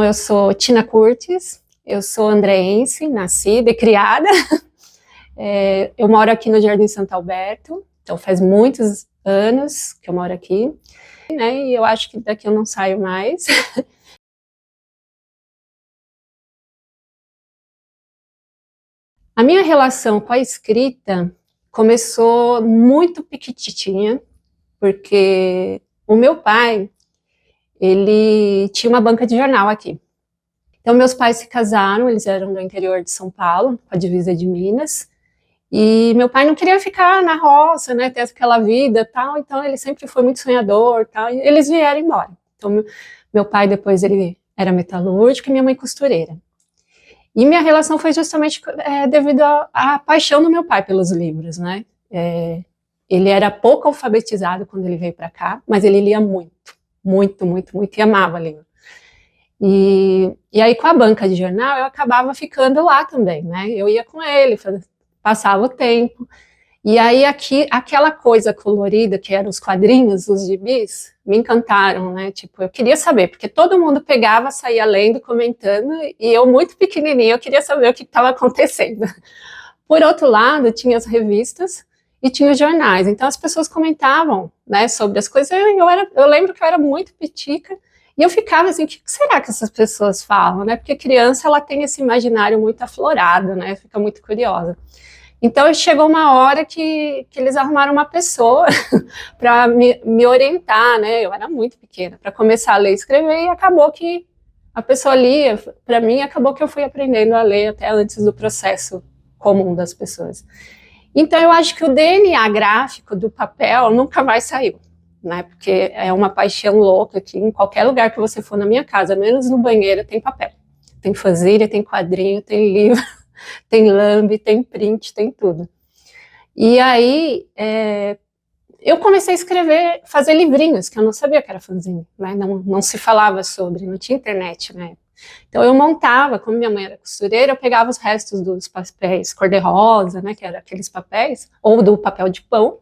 Eu sou Tina Curtis, eu sou andreense, nascida e criada. Eu moro aqui no Jardim Santo Alberto, então faz muitos anos que eu moro aqui, né, e eu acho que daqui eu não saio mais. A minha relação com a escrita começou muito pequititinha, porque o meu pai, ele tinha uma banca de jornal aqui. Então, meus pais se casaram, eles eram do interior de São Paulo, com a divisa de Minas, e meu pai não queria ficar na roça, né, ter aquela vida tal, então ele sempre foi muito sonhador tal, e eles vieram embora. Então, meu pai depois ele era metalúrgico e minha mãe costureira. E minha relação foi justamente devido à paixão do meu pai pelos livros, né? Ele era pouco alfabetizado quando ele veio para cá, mas ele lia muito, muito, muito, muito, e amava livro. E aí, com a banca de jornal, eu acabava ficando lá também, né? Eu ia com ele, passava o tempo. E aí, aquela coisa colorida, que eram os quadrinhos, os gibis, me encantaram, né? Tipo, eu queria saber, porque todo mundo pegava, saía lendo, comentando, e eu, muito pequenininha, eu queria saber o que estava acontecendo. Por outro lado, tinha as revistas e tinha os jornais. Então, as pessoas comentavam, né, sobre as coisas. Eu lembro que eu era muito petica, e eu ficava assim, o que será que essas pessoas falam, né? Porque criança, ela tem esse imaginário muito aflorado, né? Fica muito curiosa. Então, chegou uma hora que eles arrumaram uma pessoa para me orientar, né? Eu era muito pequena, para começar a ler e escrever, e acabou que a pessoa lia para mim, acabou que eu fui aprendendo a ler até antes do processo comum das pessoas. Então, eu acho que o DNA gráfico do papel nunca mais saiu, né? Porque é uma paixão louca que em qualquer lugar que você for na minha casa, menos no banheiro, tem papel. Tem fanzine, tem quadrinho, tem livro, tem lambe, tem print, tem tudo. E aí, eu comecei a escrever, fazer livrinhos, que eu não sabia que era fanzine, né? Não se falava sobre, não tinha internet, né? Então eu montava, como minha mãe era costureira, eu pegava os restos dos papéis cor-de-rosa, né, que eram aqueles papéis, ou do papel de pão,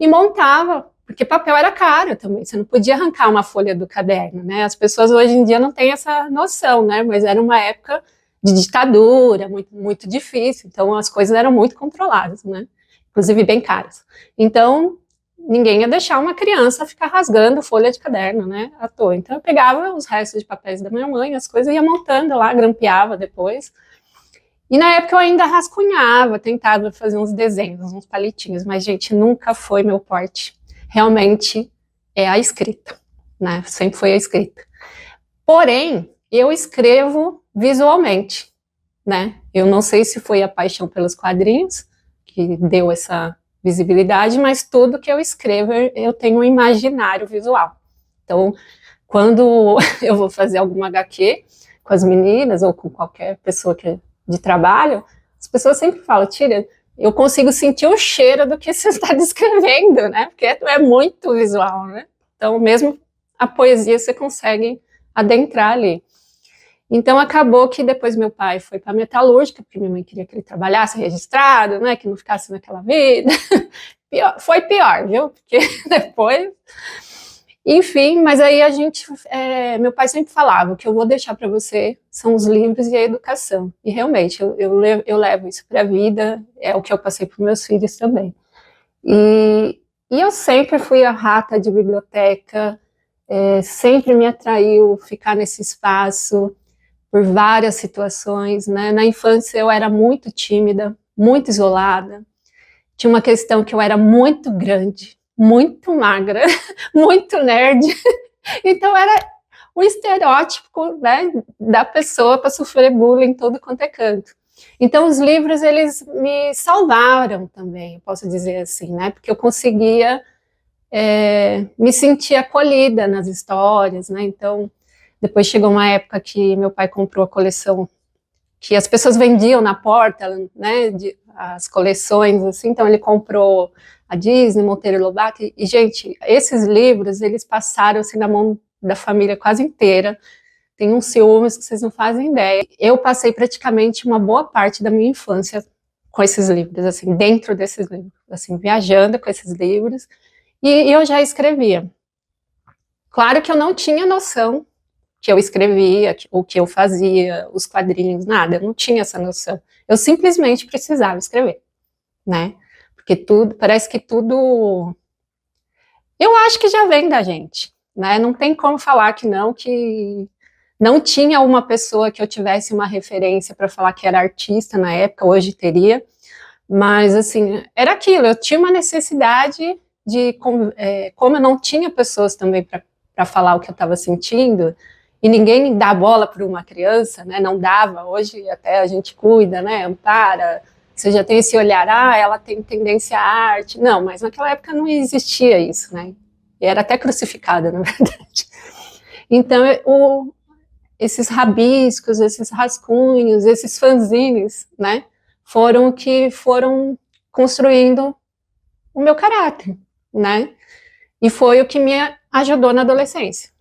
e montava, porque papel era caro também, você não podia arrancar uma folha do caderno, né? As pessoas hoje em dia não têm essa noção, né? Mas era uma época de ditadura, muito, muito difícil, então as coisas eram muito controladas, né? Inclusive bem caras. Então, ninguém ia deixar uma criança ficar rasgando folha de caderno, né, à toa. Então eu pegava os restos de papéis da minha mãe, as coisas, ia montando lá, grampeava depois. E na época eu ainda rascunhava, tentava fazer uns desenhos, uns palitinhos, mas, gente, nunca foi meu forte. Realmente é a escrita, né, sempre foi a escrita. Porém, eu escrevo visualmente, né, eu não sei se foi a paixão pelos quadrinhos que deu essa visibilidade, mas tudo que eu escrevo, eu tenho um imaginário visual. Então, quando eu vou fazer alguma HQ com as meninas, ou com qualquer pessoa de trabalho, as pessoas sempre falam, Tira, eu consigo sentir o cheiro do que você está descrevendo, né? Porque é muito visual, né? Então, mesmo a poesia, você consegue adentrar ali. Então, acabou que depois meu pai foi para a metalúrgica, porque minha mãe queria que ele trabalhasse registrado, né, que não ficasse naquela vida. Foi pior, viu? Porque depois... Enfim, mas aí meu pai sempre falava, o que eu vou deixar para você são os livros e a educação. E realmente, eu levo isso para a vida, é o que eu passei para meus filhos também. E eu sempre fui a rata de biblioteca, sempre me atraiu ficar nesse espaço, por várias situações, né? Na infância eu era muito tímida, muito isolada, tinha uma questão que eu era muito grande, muito magra, muito nerd, então era o estereótipo, né, da pessoa para sofrer bullying em todo quanto é canto. Então os livros, eles me salvaram também, eu posso dizer assim, né, porque eu conseguia me sentir acolhida nas histórias, né, então depois chegou uma época que meu pai comprou a coleção que as pessoas vendiam na porta, né, as coleções, assim, então ele comprou a Disney, Monteiro Lobato, e, gente, esses livros, eles passaram, assim, na mão da família quase inteira, tem uns ciúmes que vocês não fazem ideia. Eu passei praticamente uma boa parte da minha infância com esses livros, assim, dentro desses livros, assim, viajando com esses livros, e eu já escrevia. Claro que eu não tinha noção que eu escrevia, o que eu fazia, os quadrinhos, nada, eu não tinha essa noção. Eu simplesmente precisava escrever, né? Porque tudo, parece que tudo, eu acho que já vem da gente, né? Não tem como falar que não tinha uma pessoa que eu tivesse uma referência para falar que era artista na época, hoje teria, mas assim, era aquilo, eu tinha uma necessidade de, como eu não tinha pessoas também para falar o que eu estava sentindo, e ninguém dá bola para uma criança, né? Não dava, hoje até a gente cuida, né? Ampara, você já tem esse olhar, ela tem tendência à arte. Não, mas naquela época não existia isso, né? E era até crucificada, na verdade. Então, esses rabiscos, esses rascunhos, esses fanzines, né? Foram o que foram construindo o meu caráter, né? E foi o que me ajudou na adolescência.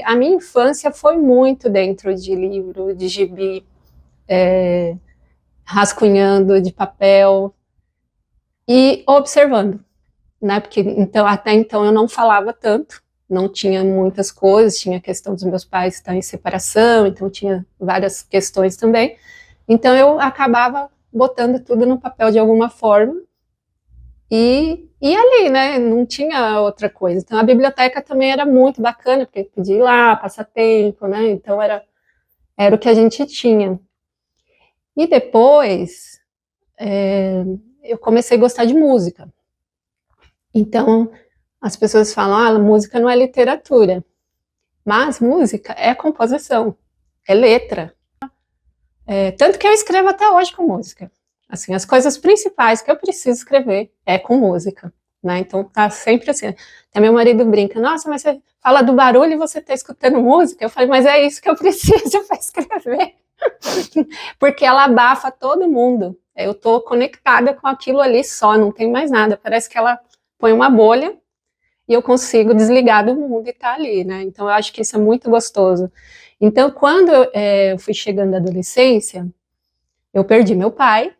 A minha infância foi muito dentro de livro, de gibi, rascunhando de papel e observando, né? Porque então, até então eu não falava tanto, não tinha muitas coisas, tinha a questão dos meus pais estar em separação, então tinha várias questões também. Então eu acabava botando tudo no papel de alguma forma e ali, né? Não tinha outra coisa. Então a biblioteca também era muito bacana, porque podia ir lá, passar tempo, né? Então era o que a gente tinha. E depois eu comecei a gostar de música. Então as pessoas falam, música não é literatura, mas música é composição, é letra. Tanto que eu escrevo até hoje com música. Assim, as coisas principais que eu preciso escrever é com música, né? Então tá sempre assim. Até meu marido brinca, nossa, mas você fala do barulho e você tá escutando música? Eu falei, mas é isso que eu preciso para escrever. Porque ela abafa todo mundo. Eu tô conectada com aquilo ali só, não tem mais nada. Parece que ela põe uma bolha e eu consigo desligar do mundo e tá ali, né? Então eu acho que isso é muito gostoso. Então, quando eu fui chegando à adolescência, eu perdi meu pai,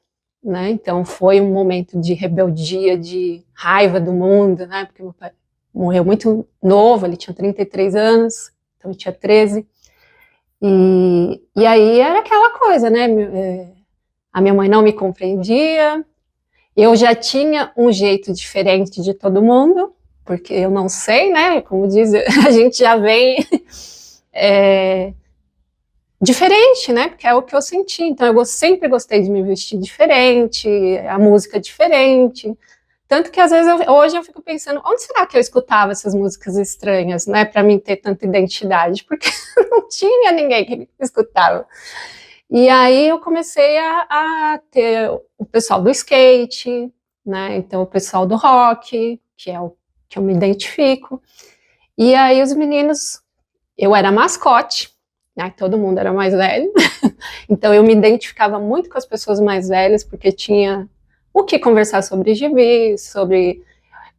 né? Então foi um momento de rebeldia, de raiva do mundo, né? Porque meu pai morreu muito novo, ele tinha 33 anos, então eu tinha 13. E aí era aquela coisa, né? A minha mãe não me compreendia, eu já tinha um jeito diferente de todo mundo, porque eu não sei, né? Como diz, a gente já vem diferente, né? Porque é o que eu senti. Então eu sempre gostei de me vestir diferente, a música diferente. Tanto que às vezes hoje eu fico pensando, onde será que eu escutava essas músicas estranhas, né? Para mim ter tanta identidade, porque não tinha ninguém que escutava. E aí eu comecei a ter o pessoal do skate, né? Então o pessoal do rock, que é o que eu me identifico. E aí os meninos, eu era mascote, né? Todo mundo era mais velho, então eu me identificava muito com as pessoas mais velhas, porque tinha o que conversar sobre gibi, sobre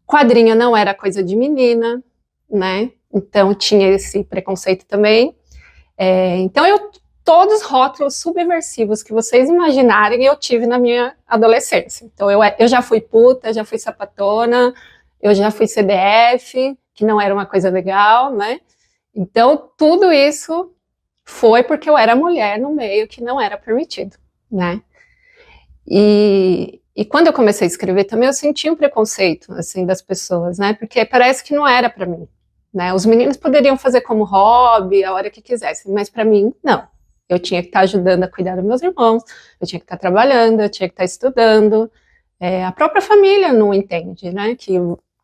quadrinho não era coisa de menina, né? Então tinha esse preconceito também. Então todos os rótulos subversivos que vocês imaginarem eu tive na minha adolescência. Então eu já fui puta, já fui sapatona, eu já fui CDF, que não era uma coisa legal, né? Então tudo isso foi porque eu era mulher no meio que não era permitido, né? E quando eu comecei a escrever também eu senti um preconceito assim das pessoas, né? Porque parece que não era para mim, né? Os meninos poderiam fazer como hobby a hora que quisessem, mas para mim não. Eu tinha que estar ajudando a cuidar dos meus irmãos, eu tinha que estar trabalhando, eu tinha que estar estudando. A própria família não entende, né?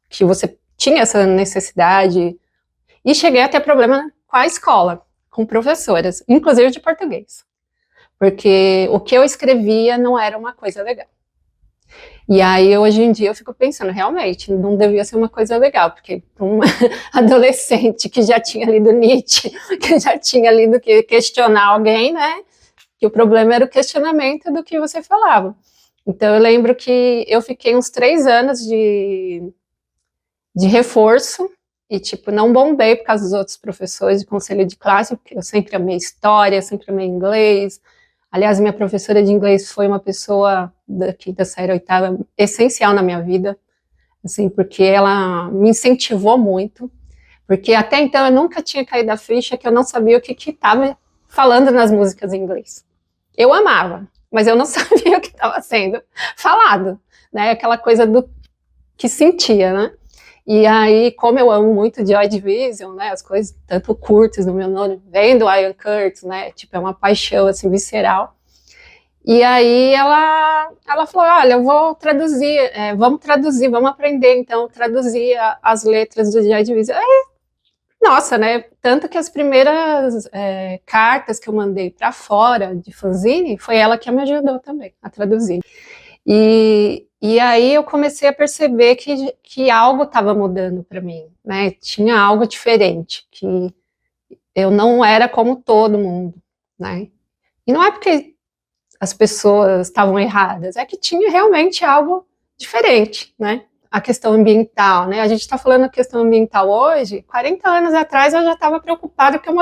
Que você tinha essa necessidade. E cheguei a ter problema com a escola, com professoras, inclusive de português. Porque o que eu escrevia não era uma coisa legal. E aí, hoje em dia, eu fico pensando, realmente, não devia ser uma coisa legal, porque uma adolescente que já tinha lido Nietzsche, que já tinha lido que questionar alguém, né? Que o problema era o questionamento do que você falava. Então, eu lembro que eu fiquei uns 3 anos de reforço, e, tipo, não bombei por causa dos outros professores de conselho de classe, porque eu sempre amei história, sempre amei inglês. Aliás, minha professora de inglês foi uma pessoa da quinta série, oitava, essencial na minha vida, assim, porque ela me incentivou muito, porque até então eu nunca tinha caído a ficha que eu não sabia o que estava falando nas músicas em inglês. Eu amava, mas eu não sabia o que estava sendo falado, né? Aquela coisa do que sentia, né? E aí, como eu amo muito Joy Division, né? As coisas tanto curtas no meu nome, vem do Ian Curtis, né? Tipo, é uma paixão assim visceral. E aí ela falou, olha, eu vou traduzir, vamos traduzir, vamos aprender então traduzir as letras do Joy Division. Nossa, né? Tanto que as primeiras cartas que eu mandei para fora de fanzine foi ela que me ajudou também a traduzir. E aí eu comecei a perceber que algo estava mudando para mim, né? Tinha algo diferente, que eu não era como todo mundo, né? E não é porque as pessoas estavam erradas, é que tinha realmente algo diferente, né? A questão ambiental, né? A gente está falando da questão ambiental hoje, 40 anos atrás eu já estava preocupada porque eu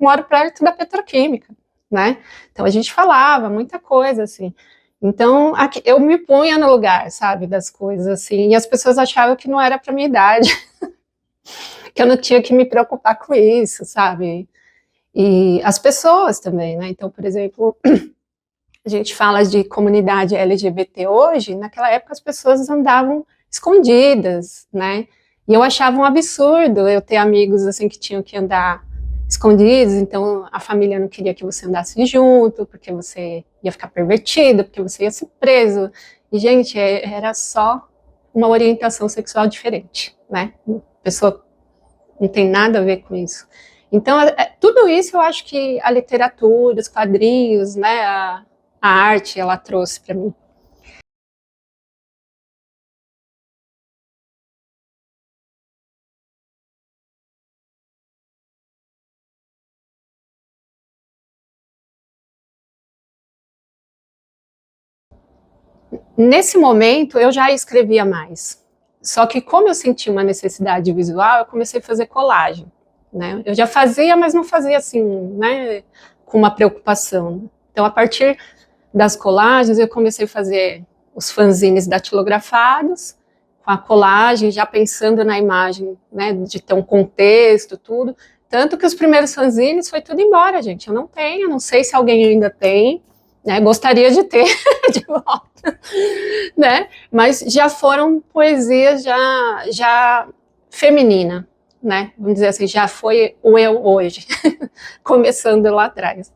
moro perto da petroquímica, né? Então a gente falava muita coisa, assim. Então aqui, eu me punha no lugar, sabe, das coisas, assim, e as pessoas achavam que não era para minha idade, que eu não tinha que me preocupar com isso, sabe? E as pessoas também, né? Então, por exemplo, a gente fala de comunidade LGBT hoje, naquela época as pessoas andavam escondidas, né? E eu achava um absurdo eu ter amigos assim que tinham que andar escondidos, então a família não queria que você andasse junto, porque você ia ficar pervertido, porque você ia ser preso. E, gente, era só uma orientação sexual diferente, né? A pessoa não tem nada a ver com isso. Então, tudo isso eu acho que a literatura, os quadrinhos, né, a arte, ela trouxe para mim. Nesse momento, eu já escrevia mais. Só que como eu senti uma necessidade visual, eu comecei a fazer colagem, né? Eu já fazia, mas não fazia assim, né, com uma preocupação. Então, a partir das colagens, eu comecei a fazer os fanzines datilografados, com a colagem, já pensando na imagem, né, de ter um contexto, tudo. Tanto que os primeiros fanzines foi tudo embora, gente. Eu não tenho, não sei se alguém ainda tem, né? Gostaria de ter de volta, né? Mas já foram poesias já feminina, né? Vamos dizer assim, já foi o eu hoje, começando lá atrás.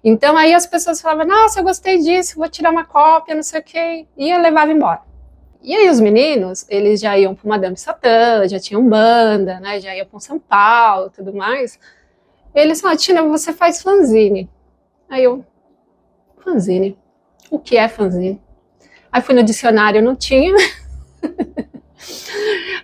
Então aí as pessoas falavam, nossa, eu gostei disso, vou tirar uma cópia, não sei o quê, e eu levava embora. E aí os meninos, eles já iam para o Madame Satã, já tinham banda, né? Já iam para São Paulo, tudo mais. Eles falaram, Tina, você faz fanzine. Aí eu, fanzine? O que é fanzine? Aí fui no dicionário, não tinha.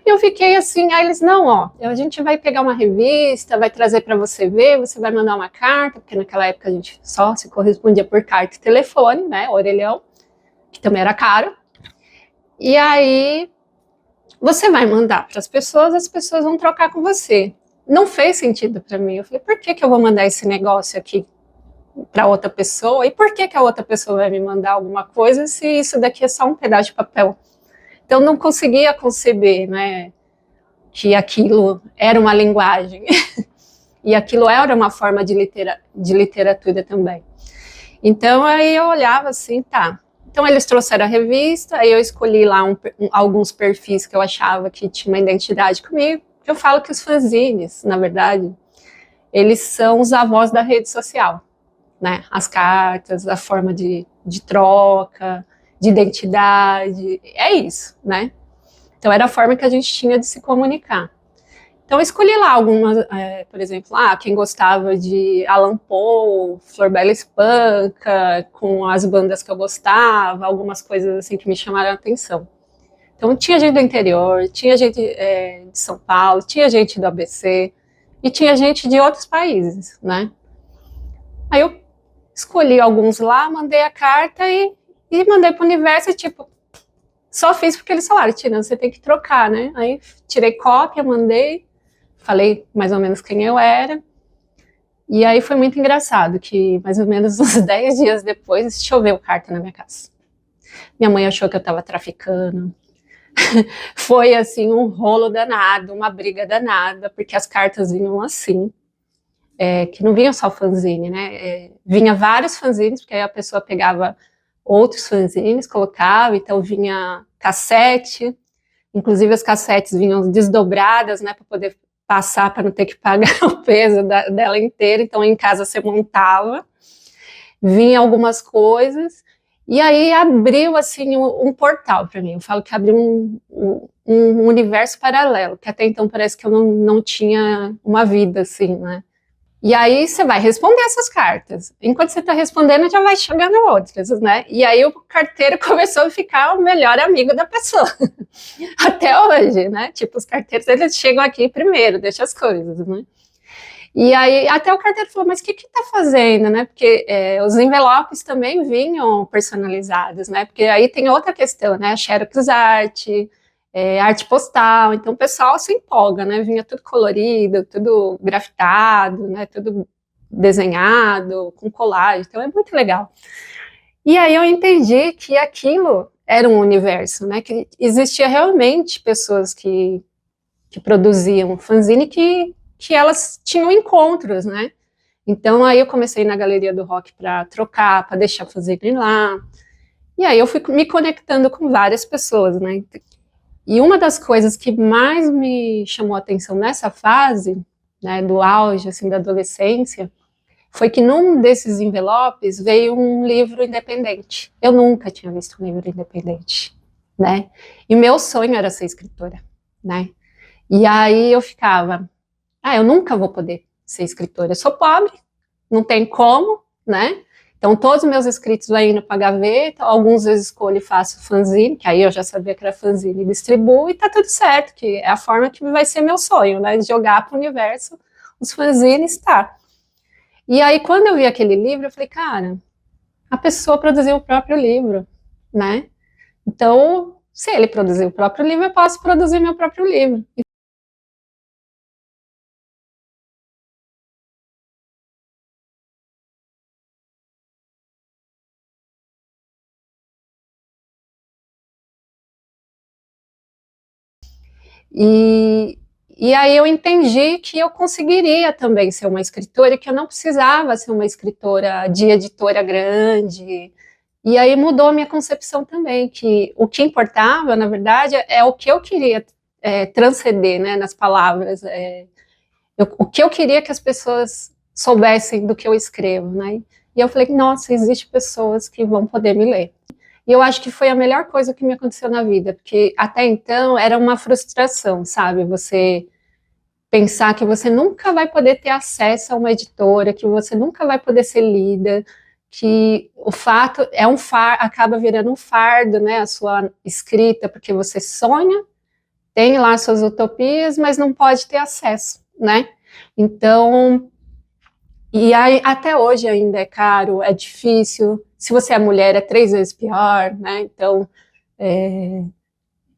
Eu fiquei assim, aí eles, não, ó, a gente vai pegar uma revista, vai trazer para você ver, você vai mandar uma carta, porque naquela época a gente só se correspondia por carta e telefone, né, orelhão, que também era caro. E aí você vai mandar para as pessoas vão trocar com você. Não fez sentido para mim. Eu falei, por que eu vou mandar esse negócio aqui para outra pessoa? E por que a outra pessoa vai me mandar alguma coisa se isso daqui é só um pedaço de papel? Então não conseguia conceber, né, que aquilo era uma linguagem e aquilo era uma forma de literatura também. Então aí eu olhava assim, tá. Então eles trouxeram a revista, aí eu escolhi lá alguns perfis que eu achava que tinha uma identidade comigo. Eu falo que os fanzines, na verdade, eles são os avós da rede social, né? As cartas, a forma de troca, de identidade, é isso, né? Então era a forma que a gente tinha de se comunicar. Então eu escolhi lá algumas, por exemplo, quem gostava de Alan Poe, Florbela Espanca, com as bandas que eu gostava, algumas coisas assim que me chamaram a atenção. Então tinha gente do interior, tinha gente de São Paulo, tinha gente do ABC e tinha gente de outros países, né? Aí eu escolhi alguns lá, mandei a carta e mandei para o universo, e, tipo, só fiz porque eles falaram, Tina, você tem que trocar, né? Aí tirei cópia, mandei. falei mais ou menos quem eu era, e aí foi muito engraçado, que mais ou menos uns 10 dias depois choveu carta na minha casa. Minha mãe achou que eu estava traficando. Foi assim um rolo danado, uma briga danada, porque as cartas vinham assim, que não vinha só fanzine, né? Vinha vários fanzines, porque aí a pessoa pegava outros fanzines, colocava, então vinha cassete, inclusive as cassetes vinham desdobradas, né, para poder passar, para não ter que pagar o peso dela inteira, então em casa você montava, vinha algumas coisas, e aí abriu assim um portal para mim. Eu falo que abriu um universo paralelo, que até então parece que eu não tinha uma vida assim, né? E aí você vai responder essas cartas. Enquanto você está respondendo, já vai chegando outras, né? E aí o carteiro começou a ficar o melhor amigo da pessoa. Até hoje, né? Tipo, os carteiros, eles chegam aqui primeiro, deixa as coisas, né? E aí até o carteiro falou, mas o que tá fazendo, né? Porque os envelopes também vinham personalizados, né? Porque aí tem outra questão, né? Xerox art, arte postal, então o pessoal se empolga, né? Vinha tudo colorido, tudo grafitado, né? Tudo desenhado, com colagem, então é muito legal. E aí eu entendi que aquilo era um universo, né? Que existia realmente pessoas que produziam fanzine que elas tinham encontros, né? Então aí eu comecei na Galeria do Rock para trocar, para deixar fanzine lá. E aí eu fui me conectando com várias pessoas, né? E uma das coisas que mais me chamou a atenção nessa fase, né, do auge, assim, da adolescência, foi que num desses envelopes veio um livro independente. Eu nunca tinha visto um livro independente, né? E meu sonho era ser escritora, né? E aí eu ficava, eu nunca vou poder ser escritora, eu sou pobre, não tem como, né? Então todos os meus escritos vão indo para a gaveta, alguns eu escolho e faço fanzine, que aí eu já sabia que era fanzine, e distribuo, e tá tudo certo, que é a forma que vai ser meu sonho, né? De jogar para o universo os fanzines, tá. E aí quando eu vi aquele livro, eu falei, cara, a pessoa produziu o próprio livro, né? Então, se ele produziu o próprio livro, eu posso produzir meu próprio livro. E, e aí eu entendi que eu conseguiria também ser uma escritora, que eu não precisava ser uma escritora de editora grande. E aí mudou a minha concepção também, que o que importava, na verdade, é o que eu queria transcender, né, nas palavras. O que eu queria que as pessoas soubessem do que eu escrevo, né? E eu falei, nossa, existem pessoas que vão poder me ler. E eu acho que foi a melhor coisa que me aconteceu na vida, porque até então era uma frustração, sabe? Você pensar que você nunca vai poder ter acesso a uma editora, que você nunca vai poder ser lida, que o fato é acaba virando um fardo, né? A sua escrita, porque você sonha, tem lá suas utopias, mas não pode ter acesso, né? Então, e aí, até hoje ainda é caro, é difícil. Se você é mulher, é 3 vezes pior, né? Então,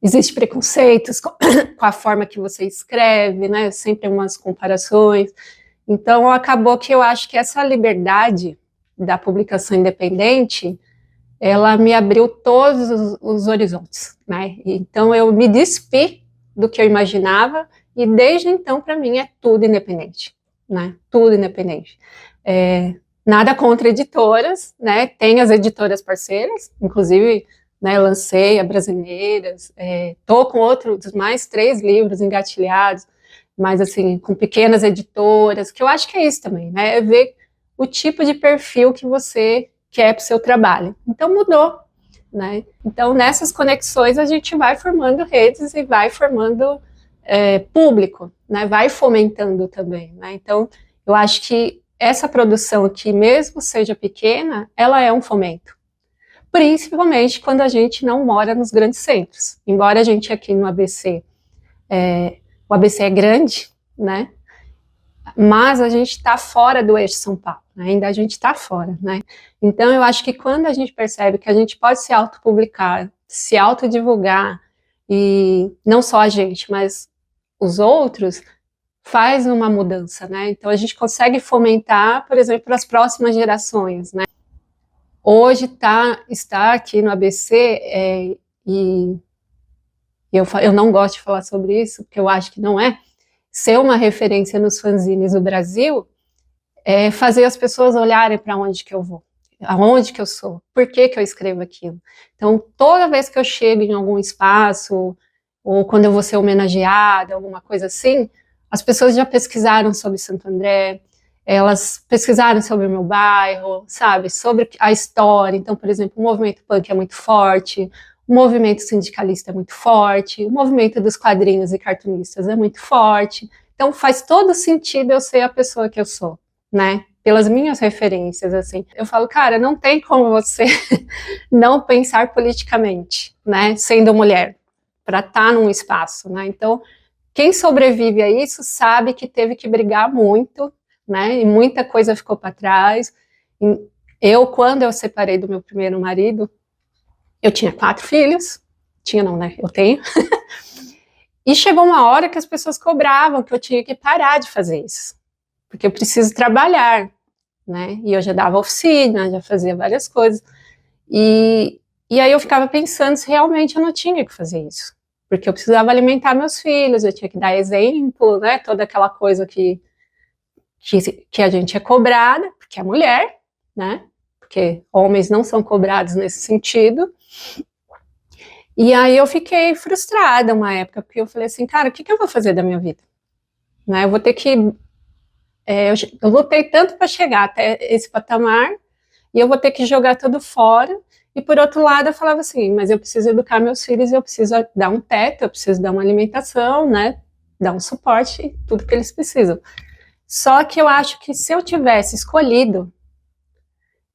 existe preconceitos com a forma que você escreve, né? Sempre umas comparações. Então, acabou que eu acho que essa liberdade da publicação independente, ela me abriu todos os horizontes, né? Então, eu me despi do que eu imaginava e desde então, para mim, é tudo independente, né? Tudo independente. Nada contra editoras, né? Tem as editoras parceiras, inclusive, né, lancei a Brasileiras, tô com outros mais 3 livros engatilhados, mas assim, com pequenas editoras, que eu acho que é isso também, né? É ver o tipo de perfil que você quer para o seu trabalho. Então mudou, né? Então nessas conexões a gente vai formando redes e vai formando público, né? Vai fomentando também, né? Então eu acho que essa produção aqui, mesmo seja pequena, ela é um fomento. Principalmente quando a gente não mora nos grandes centros. Embora a gente aqui no ABC, o ABC é grande, né? Mas a gente está fora do eixo São Paulo, né? Ainda a gente está fora, né? Então eu acho que quando a gente percebe que a gente pode se autopublicar, se autodivulgar, e não só a gente, mas os outros, faz uma mudança, né? Então a gente consegue fomentar, por exemplo, para as próximas gerações, né? Hoje está aqui no ABC, e eu não gosto de falar sobre isso, porque eu acho que não é, ser uma referência nos fanzines do Brasil, é fazer as pessoas olharem para onde que eu vou, aonde que eu sou, por que que eu escrevo aquilo. Então, toda vez que eu chego em algum espaço, ou quando eu vou ser homenageada, alguma coisa assim, as pessoas já pesquisaram sobre Santo André, elas pesquisaram sobre o meu bairro, sabe, sobre a história. Então, por exemplo, o movimento punk é muito forte, o movimento sindicalista é muito forte, o movimento dos quadrinhos e cartunistas é muito forte. Então, faz todo sentido eu ser a pessoa que eu sou, né? Pelas minhas referências, assim. Eu falo, cara, não tem como você não pensar politicamente, né? Sendo mulher, para estar num espaço, né? Então, quem sobrevive a isso sabe que teve que brigar muito, né? E muita coisa ficou para trás. Eu, quando eu separei do meu primeiro marido, eu tinha 4 filhos. Tinha não, né? Eu tenho. E chegou uma hora que as pessoas cobravam que eu tinha que parar de fazer isso, porque eu preciso trabalhar, né? E eu já dava oficina, já fazia várias coisas. E aí eu ficava pensando se realmente eu não tinha que fazer isso, porque eu precisava alimentar meus filhos, eu tinha que dar exemplo, né? Toda aquela coisa que a gente é cobrada, porque é mulher, né? Porque homens não são cobrados nesse sentido. E aí eu fiquei frustrada uma época, porque eu falei assim, cara, o que eu vou fazer da minha vida? Né? Eu vou ter que eu lutei tanto para chegar até esse patamar e eu vou ter que jogar tudo fora. E por outro lado, eu falava assim, mas eu preciso educar meus filhos, eu preciso dar um teto, eu preciso dar uma alimentação, né? Dar um suporte, tudo que eles precisam. Só que eu acho que se eu tivesse escolhido,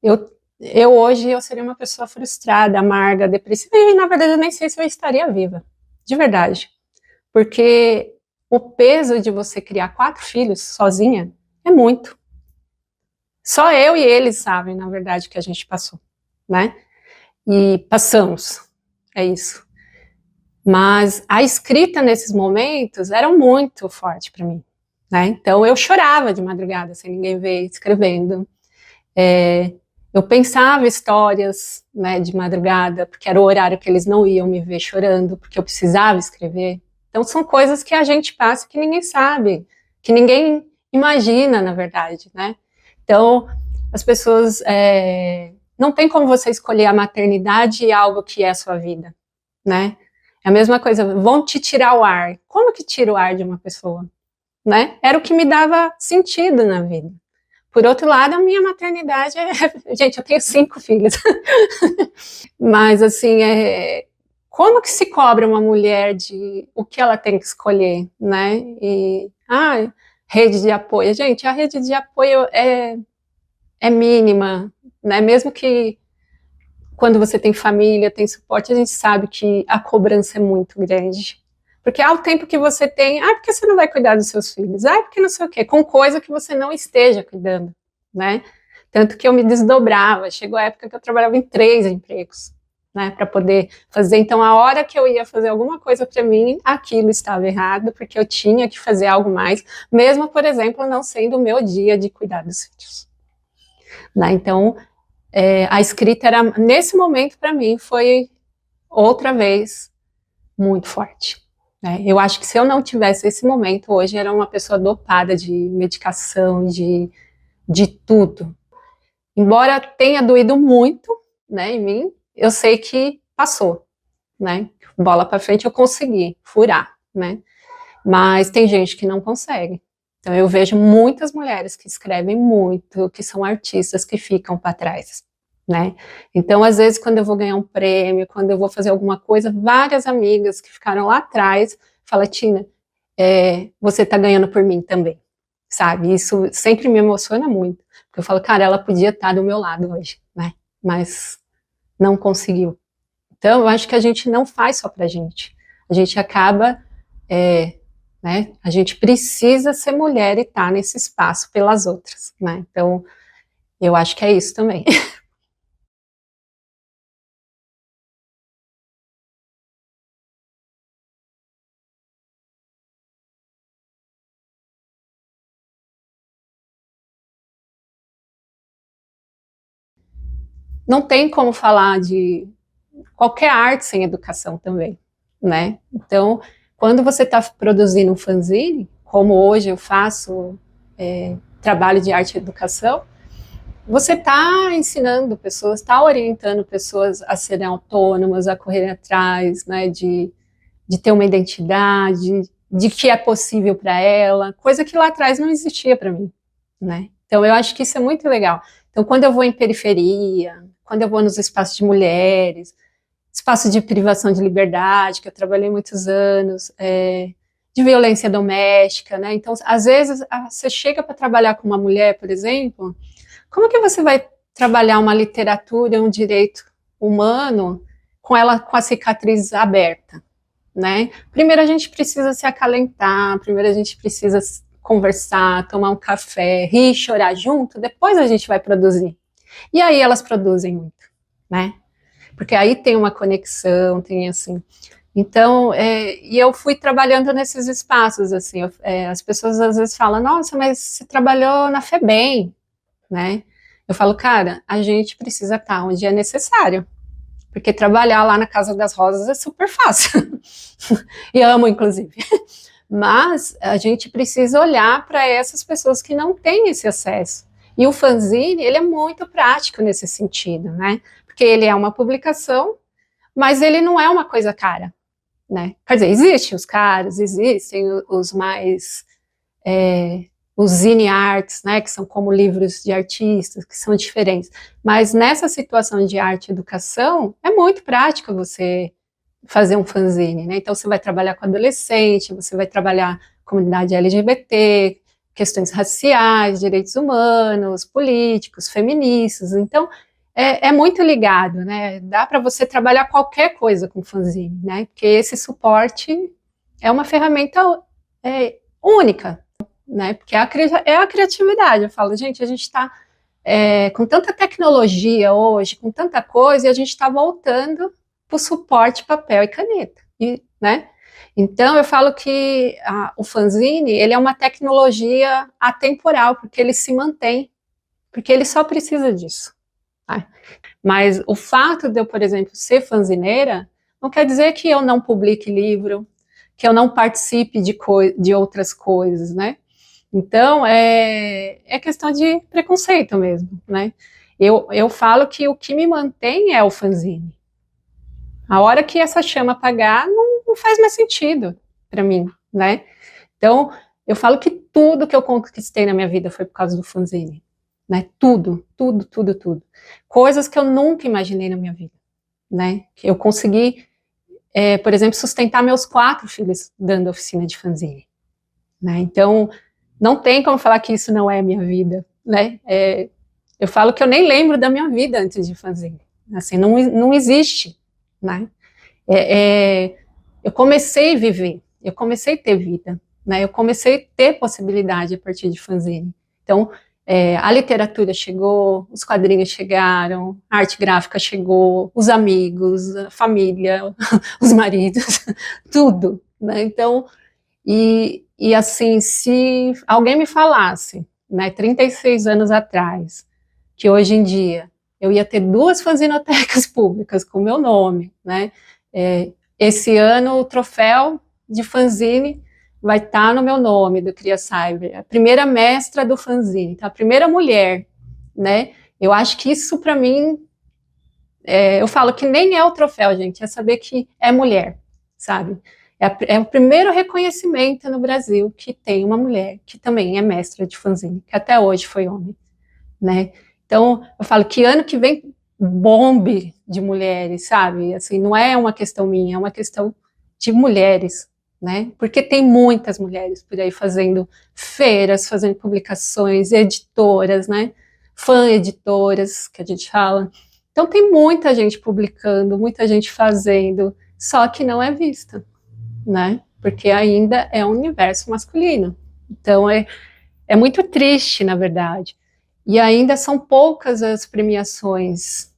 eu hoje eu seria uma pessoa frustrada, amarga, depressiva, e na verdade eu nem sei se eu estaria viva, de verdade. Porque o peso de você criar 4 filhos sozinha é muito. Só eu e eles sabem, na verdade, que a gente passou, né? E passamos, é isso. Mas a escrita nesses momentos era muito forte para mim, né? Então eu chorava de madrugada sem ninguém ver, escrevendo. Eu pensava histórias, né, de madrugada, porque era o horário que eles não iam me ver chorando, porque eu precisava escrever. Então são coisas que a gente passa que ninguém sabe, que ninguém imagina, na verdade, né? Então as pessoas não tem como você escolher a maternidade e algo que é a sua vida, né? É a mesma coisa, vão te tirar o ar. Como que tira o ar de uma pessoa, né? Era o que me dava sentido na vida. Por outro lado, a minha maternidade é... Gente, eu tenho 5 filhos. Mas, assim, como que se cobra uma mulher de o que ela tem que escolher, né? Rede de apoio. Gente, a rede de apoio é mínima, né? Mesmo que quando você tem família, tem suporte, a gente sabe que a cobrança é muito grande. Porque ao tempo que você tem, porque você não vai cuidar dos seus filhos, porque não sei o quê, com coisa que você não esteja cuidando, né? Tanto que eu me desdobrava, chegou a época que eu trabalhava em 3 empregos, né, para poder fazer. Então, a hora que eu ia fazer alguma coisa para mim, aquilo estava errado, porque eu tinha que fazer algo mais, mesmo, por exemplo, não sendo o meu dia de cuidar dos filhos. Né? Então, a escrita era, nesse momento, para mim, foi outra vez muito forte. Né? Eu acho que se eu não tivesse esse momento, hoje era uma pessoa dopada de medicação, de tudo. Embora tenha doído muito, né, em mim, eu sei que passou, né? Bola para frente eu consegui furar, né? Mas tem gente que não consegue. Então eu vejo muitas mulheres que escrevem muito, que são artistas que ficam para trás, né? Então às vezes quando eu vou ganhar um prêmio, quando eu vou fazer alguma coisa, várias amigas que ficaram lá atrás falam, Tina, você está ganhando por mim também, sabe? Isso sempre me emociona muito, porque eu falo, cara, ela podia estar do meu lado hoje, né? Mas não conseguiu. Então eu acho que a gente não faz só pra gente, a gente acaba né? A gente precisa ser mulher e estar nesse espaço pelas outras, né? Então, eu acho que é isso também. não tem como falar de qualquer arte sem educação também, né? Então, quando você está produzindo um fanzine, como hoje eu faço trabalho de arte e educação, você está ensinando pessoas, está orientando pessoas a serem autônomas, a correrem atrás, né, de ter uma identidade, de que é possível para ela, coisa que lá atrás não existia para mim, né? Então eu acho que isso é muito legal. Então quando eu vou em periferia, quando eu vou nos espaços de mulheres, espaço de privação de liberdade, que eu trabalhei muitos anos, de violência doméstica, né? Então às vezes você chega para trabalhar com uma mulher, por exemplo, como que você vai trabalhar uma literatura, um direito humano com ela com a cicatriz aberta? Né? Primeiro a gente precisa se acalentar, primeiro a gente precisa conversar, tomar um café, rir, chorar junto, depois a gente vai produzir. E aí elas produzem muito, né? Porque aí tem uma conexão, tem assim. Então, e eu fui trabalhando nesses espaços, assim, as pessoas às vezes falam, nossa, mas você trabalhou na FEBEM, né? Eu falo, cara, a gente precisa estar onde é necessário, porque trabalhar lá na Casa das Rosas é super fácil. E amo, inclusive. Mas a gente precisa olhar para essas pessoas que não têm esse acesso. E o fanzine, ele é muito prático nesse sentido, né? Porque ele é uma publicação, mas ele não é uma coisa cara, né? Quer dizer, existem os caros, existem os mais... os zine arts, né, que são como livros de artistas, que são diferentes. Mas nessa situação de arte e educação, é muito prático você fazer um fanzine, né? Então você vai trabalhar com adolescente, você vai trabalhar comunidade LGBT, questões raciais, direitos humanos, políticos, feministas. Então é muito ligado, né? Dá para você trabalhar qualquer coisa com fanzine, né? Porque esse suporte é uma ferramenta única, né? Porque é a criatividade. Eu falo, gente, a gente está com tanta tecnologia hoje, com tanta coisa, e a gente está voltando para o suporte papel e caneta, né? Então eu falo que o fanzine ele é uma tecnologia atemporal, porque ele se mantém, porque ele só precisa disso. Tá? Mas o fato de eu, por exemplo, ser fanzineira, não quer dizer que eu não publique livro, que eu não participe de outras coisas, né? Então, é questão de preconceito mesmo, né? Eu falo que o que me mantém é o fanzine. A hora que essa chama apagar, não faz mais sentido para mim, né? Então, eu falo que tudo que eu conquistei na minha vida foi por causa do fanzine, né? Tudo, tudo, tudo, tudo. Coisas que eu nunca imaginei na minha vida, né? Que eu consegui, por exemplo, sustentar meus 4 filhos dando oficina de fanzine, né? Então, não tem como falar que isso não é minha vida, né? Eu falo que eu nem lembro da minha vida antes de fanzine. Assim, não existe, né? Eu comecei a viver, eu comecei a ter vida, né? Eu comecei a ter possibilidade a partir de fanzine. Então, a literatura chegou, os quadrinhos chegaram, a arte gráfica chegou, os amigos, a família, os maridos, tudo, né? Então, e assim, se alguém me falasse, né, 36 anos atrás, que hoje em dia eu ia ter 2 fanzinotecas públicas com o meu nome, né? Esse ano o troféu de fanzine vai estar no meu nome, do Cria Cyber, a primeira mestra do fanzine, então a primeira mulher, né? Eu acho que isso para mim, eu falo que nem é o troféu, gente, é saber que é mulher, sabe? É o primeiro reconhecimento no Brasil que tem uma mulher que também é mestra de fanzine, que até hoje foi homem, né? Então, eu falo que ano que vem bombe de mulheres, sabe? Assim, não é uma questão minha, é uma questão de mulheres, né? Porque tem muitas mulheres por aí fazendo feiras, fazendo publicações, editoras, né? Fã-editoras, que a gente fala. Então, tem muita gente publicando, muita gente fazendo, só que não é vista, né? Porque ainda é um universo masculino. Então, é muito triste, na verdade. E ainda são poucas as premiações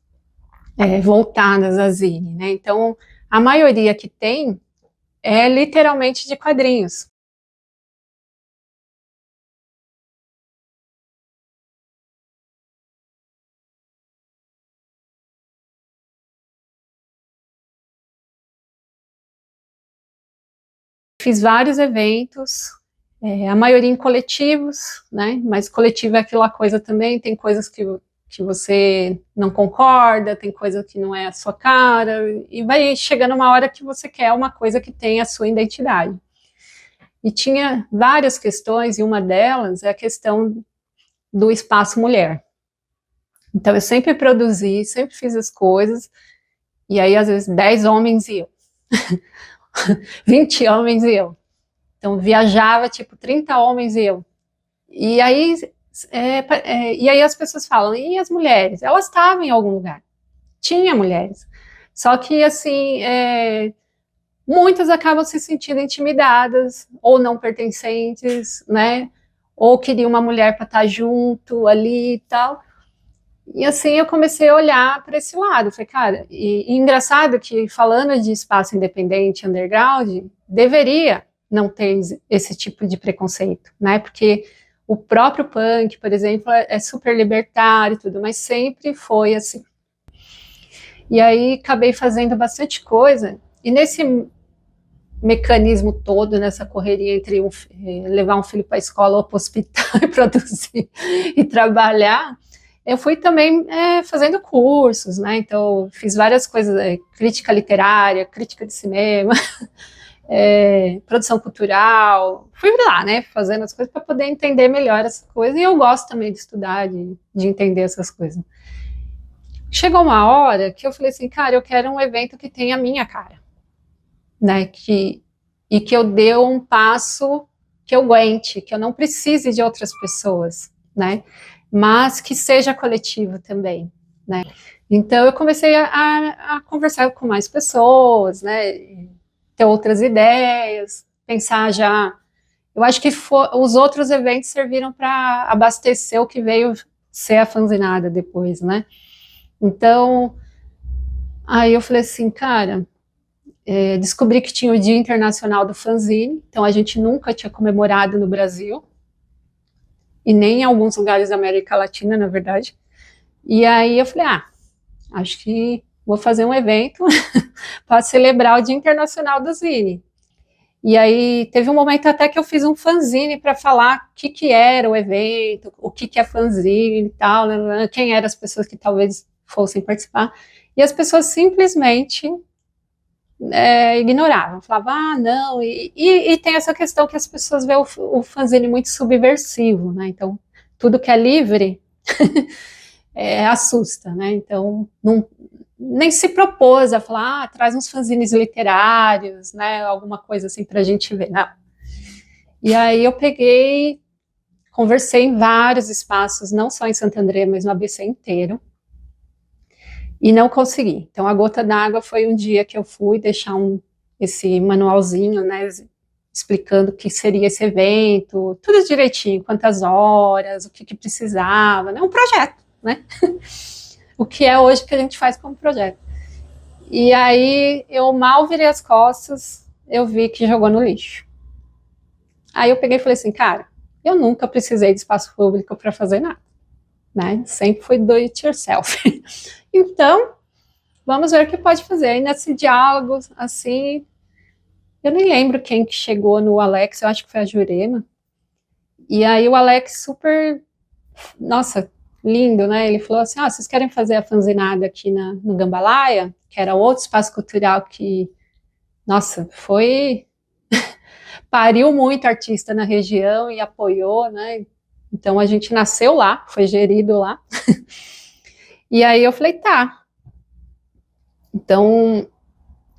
voltadas à Zine, né? Então, a maioria que tem é literalmente de quadrinhos. fiz vários eventos, a maioria em coletivos, né? Mas coletivo é aquela coisa também, tem coisas que você não concorda, tem coisa que não é a sua cara, e vai chegando uma hora que você quer uma coisa que tenha a sua identidade. E tinha várias questões, e uma delas é a questão do espaço mulher. Então, eu sempre produzi, sempre fiz as coisas, e aí, às vezes, 10 homens e eu, 20 homens e eu. Então, viajava, tipo, 30 homens e eu. E aí, e aí as pessoas falam, e as mulheres? Elas estavam em algum lugar. Tinha mulheres. Só que, assim, muitas acabam se sentindo intimidadas, ou não pertencentes, né? Ou queriam uma mulher para estar junto ali e tal. E assim eu comecei a olhar para esse lado. Falei, cara, e engraçado que falando de espaço independente, underground, deveria não ter esse tipo de preconceito, né? Porque o próprio punk, por exemplo, é super libertário e tudo, mas sempre foi assim. E aí acabei fazendo bastante coisa, e nesse mecanismo todo, nessa correria entre levar um filho para a escola ou para o hospital e produzir e trabalhar, eu fui também fazendo cursos, né? Então, fiz várias coisas, crítica literária, crítica de cinema, produção cultural. Fui lá, né? Fazendo as coisas para poder entender melhor essa coisa. E eu gosto também de estudar, de entender essas coisas. Chegou uma hora que eu falei assim, cara, eu quero um evento que tenha a minha cara, né? E que eu dê um passo que eu aguente, que eu não precise de outras pessoas, né? Mas que seja coletivo também, né? Então eu comecei a conversar com mais pessoas, né? Ter outras ideias, pensar já. Eu acho que os outros eventos serviram para abastecer o que veio ser a fanzinada depois, né? Então, aí eu falei assim, cara, descobri que tinha o Dia Internacional do Fanzine, então a gente nunca tinha comemorado no Brasil, e nem em alguns lugares da América Latina, na verdade. E aí eu falei, acho que vou fazer um evento para celebrar o Dia Internacional do Zine. E aí teve um momento até que eu fiz um fanzine para falar o que era o evento, o que é fanzine e tal, né, quem eram as pessoas que talvez fossem participar. E as pessoas simplesmente ignoravam, falavam, não, e tem essa questão que as pessoas veem o fanzine muito subversivo, né? Então, tudo que é livre assusta, né? Então, não, nem se propôs a falar, traz uns fanzines literários, né? Alguma coisa assim para a gente ver, não. E aí eu peguei, conversei em vários espaços, não só em Santo André, mas no ABC inteiro, e não consegui. Então, a gota d'água foi um dia que eu fui deixar esse manualzinho, né, explicando o que seria esse evento, tudo direitinho, quantas horas, o que precisava, né, um projeto, né, o que é hoje que a gente faz como projeto. E aí, eu mal virei as costas, eu vi que jogou no lixo. Aí eu peguei e falei assim, cara, eu nunca precisei de espaço público para fazer nada, né, sempre foi do it yourself. Então, vamos ver o que pode fazer. Aí nesse diálogo, assim, eu nem lembro quem que chegou no Alex, eu acho que foi a Jurema. E aí o Alex super, nossa, lindo, né? Ele falou assim, vocês querem fazer a fanzinada aqui no Gambalaia? Que era outro espaço cultural que, nossa, pariu muito artista na região e apoiou, né? Então a gente nasceu lá, foi gerido lá. E aí eu falei, tá. Então,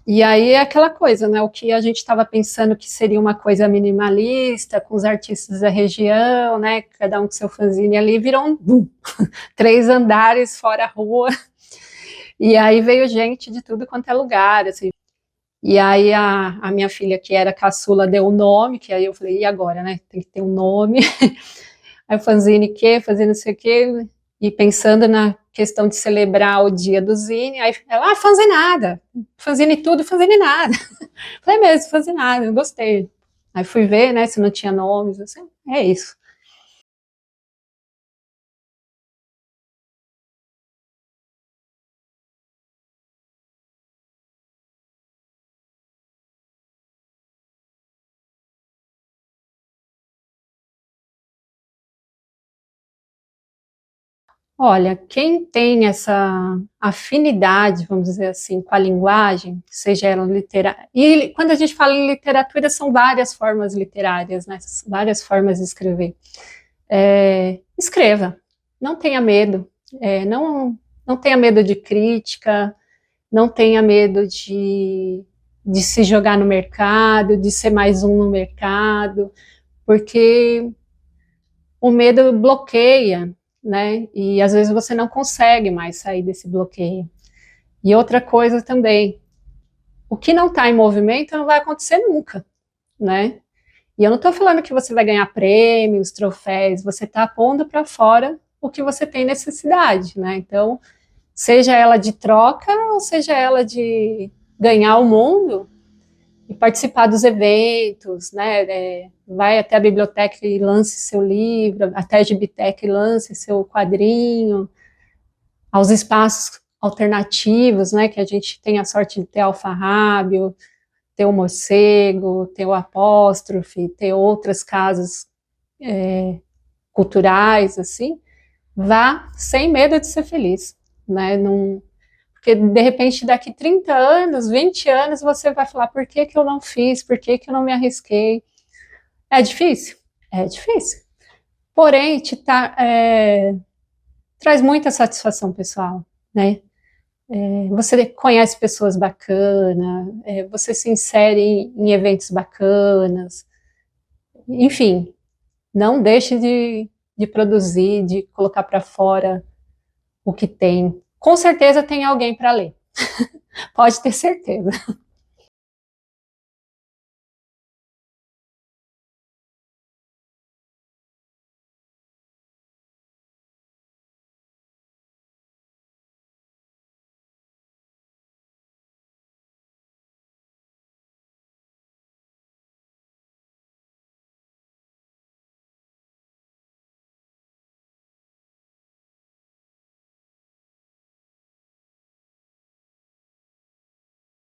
e aí é aquela coisa, né? O que a gente estava pensando que seria uma coisa minimalista, com os artistas da região, né? Cada um com seu fanzine ali, virou um boom, 3 andares fora a rua. E aí veio gente de tudo quanto é lugar, assim. E aí a minha filha, que era caçula, deu o nome, que aí eu falei, e agora, né? Tem que ter um nome. Aí o fanzine que, fazendo não sei o quê, e pensando na questão de celebrar o dia do Zine, aí ela, fanzinada, fanzine tudo, fanzine nada. Falei mesmo, fanzinada, eu gostei. Aí fui ver, né, se não tinha nomes, assim, é isso. Olha, quem tem essa afinidade, vamos dizer assim, com a linguagem, seja ela literária. E quando a gente fala em literatura, são várias formas literárias, né? Várias formas de escrever. Escreva, não tenha medo, não tenha medo de crítica, não tenha medo de se jogar no mercado, de ser mais um no mercado, porque o medo bloqueia, né? E às vezes você não consegue mais sair desse bloqueio. E outra coisa também, o que não está em movimento não vai acontecer nunca, né? E eu não estou falando que você vai ganhar prêmios, troféus, você está pondo para fora o que você tem necessidade, né? Então, seja ela de troca ou seja ela de ganhar o mundo e participar dos eventos, né? Vai até a biblioteca e lance seu livro, até a Gibiteca e lance seu quadrinho, aos espaços alternativos, né? Que a gente tem a sorte de ter Alfarrábio, ter o Morcego, ter o Apóstrofe, ter outras casas culturais, assim, vá sem medo de ser feliz, né? Não, porque, de repente, daqui 30 anos, 20 anos, você vai falar, por que que eu não fiz? Por que que eu não me arrisquei? É difícil? É difícil. Porém, traz muita satisfação pessoal, né? Você conhece pessoas bacanas, você se insere em eventos bacanas, enfim, não deixe de produzir, de colocar para fora o que tem. Com certeza tem alguém para ler, pode ter certeza.